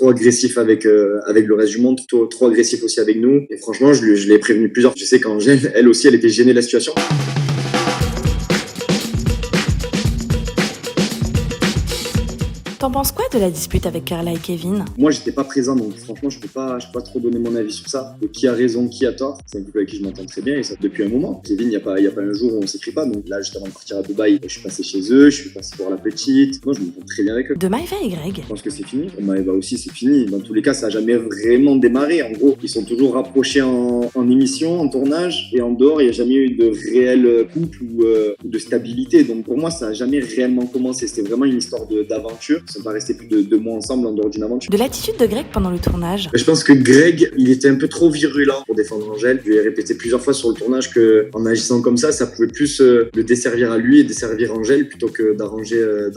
trop agressif avec le reste du monde, trop agressif aussi avec nous. Et franchement, je l'ai prévenu plusieurs fois. Je sais qu'Angèle, elle aussi, elle était gênée de la situation. T'en penses quoi de la dispute avec Carla et Kevin? Moi, j'étais pas présent, donc franchement, je peux pas trop donner mon avis sur ça. De qui a raison, qui a tort. C'est un couple avec qui je m'entends très bien et ça depuis un moment. Kevin, il y a pas un jour où on s'écrit pas. Donc là, juste avant de partir à Dubaï, je suis passé chez eux, je suis passé voir la petite. Moi, je m'entends très bien avec eux. De Maëva et Greg? Je pense que c'est fini. Maëva aussi, c'est fini. Dans tous les cas, ça a jamais vraiment démarré. En gros, ils sont toujours rapprochés en émission, en tournage, et en dehors, il n'y a jamais eu de réel couple ou de stabilité. Donc pour moi, ça a jamais réellement commencé. C'était vraiment une histoire d'aventure. Ils sont pas restés plus de 2 mois ensemble en dehors d'une aventure. De l'attitude de Greg pendant le tournage? Je pense que Greg, il était un peu trop virulent pour défendre Angèle. Je lui ai répété plusieurs fois sur le tournage qu'en agissant comme ça pouvait plus le desservir à lui et desservir Angèle plutôt que d'arranger le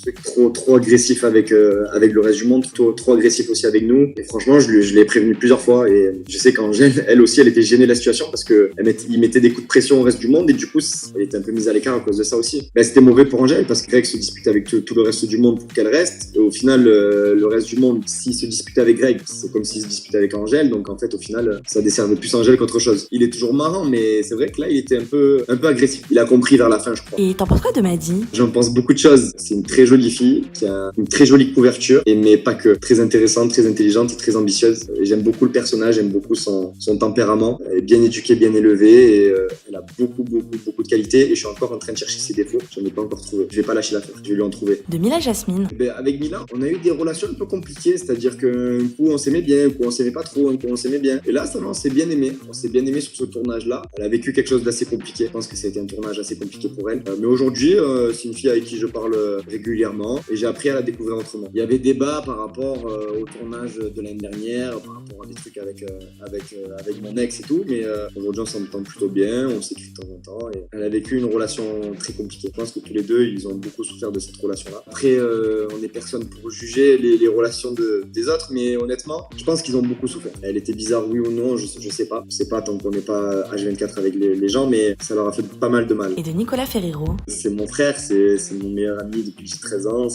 truc. Trop agressif avec le reste du monde, trop agressif aussi avec nous. Et franchement, je l'ai prévenu plusieurs fois et je sais qu'Angèle, elle aussi, elle était gênée de la situation parce qu'il mettait des coups de pression au reste du monde et du coup, elle était un peu mise à l'écart à cause de ça aussi. Ben, c'était mauvais pour Angèle parce que Greg se disputait avec tout le reste du monde pour qu'elle reste. Et au final, le reste du monde, s'il se disputait avec Greg, c'est comme s'il se disputait avec Angèle. Donc en fait, au final, ça desservait plus Angèle qu'autre chose. Il est toujours marrant, mais c'est vrai que là, il était un peu agressif. Il a compris vers la fin, je crois. Et t'en penses quoi de Maddy? J'en pense beaucoup de choses. C'est une très jolie fille qui a une très jolie couverture, mais pas que. Très intéressante, très intelligente et très ambitieuse. Et j'aime beaucoup le personnage, j'aime beaucoup son tempérament. Elle est bien éduquée, bien élevée et elle a beaucoup de qualités. Et je suis encore en train de chercher ses défauts. J'en ai pas encore trouvé. Je vais pas lâcher l'affaire. Je vais lui en trouver. De Mila Jasmine? Avec Mila, on a eu des relations un peu compliquées. C'est-à-dire qu'un coup on s'aimait bien, un coup on s'aimait pas trop, un coup on s'aimait bien. Et là, ça va, on s'est bien aimé. On s'est bien aimé sur ce tournage-là. Elle a vécu quelque chose d'assez compliqué. Je pense que ça a été un tournage assez compliqué pour elle. Mais aujourd'hui, c'est une fille avec qui je parle régulièrement et j'ai appris à la découvrir autrement. Il y avait débat par rapport au tournage de l'année dernière, par rapport à des trucs avec mon ex et tout, mais aujourd'hui on s'entend plutôt bien, on s'écrit de temps en temps et elle a vécu une relation très compliquée. Je pense que tous les deux, ils ont beaucoup souffert de cette relation-là. Après, on n'est personne pour juger les relations des autres, mais honnêtement, je pense qu'ils ont beaucoup souffert. Elle était bizarre, oui ou non, je sais pas. Je sais pas tant qu'on n'est pas H24 avec les gens, mais ça leur a fait pas mal de mal. Et de Nicolas Ferrero? C'est mon frère, c'est mon meilleur ami depuis que j'ai 13 ans.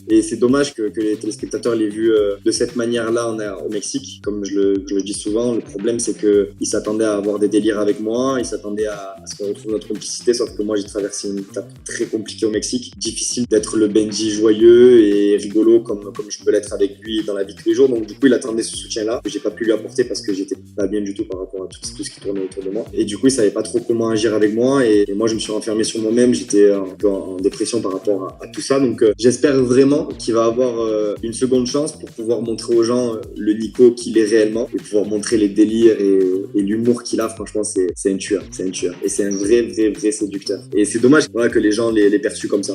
Et c'est dommage que les téléspectateurs l'aient vu de cette manière-là au Mexique. Comme je le dis souvent, le problème c'est qu'ils s'attendaient à avoir des délires avec moi, ils s'attendaient à ce qu'on retrouve notre complicité, sauf que moi j'ai traversé une étape très compliquée au Mexique. Difficile d'être le Benji joyeux et rigolo comme je peux l'être avec lui dans la vie de tous les jours. Donc du coup il attendait ce soutien-là que j'ai pas pu lui apporter parce que j'étais pas bien du tout par rapport à tout ce qui tournait autour de moi. Et du coup il savait pas trop comment agir avec moi et moi je me suis renfermé sur moi-même, j'étais un peu en dépression par rapport à tout ça. Donc j'espère vraiment qu'il va avoir une seconde chance pour pouvoir montrer aux gens le Nico qu'il est réellement et pouvoir montrer les délires et l'humour qu'il a. Franchement c'est un tueur et c'est un vrai séducteur. Et c'est dommage que les gens l'aient perçu comme ça.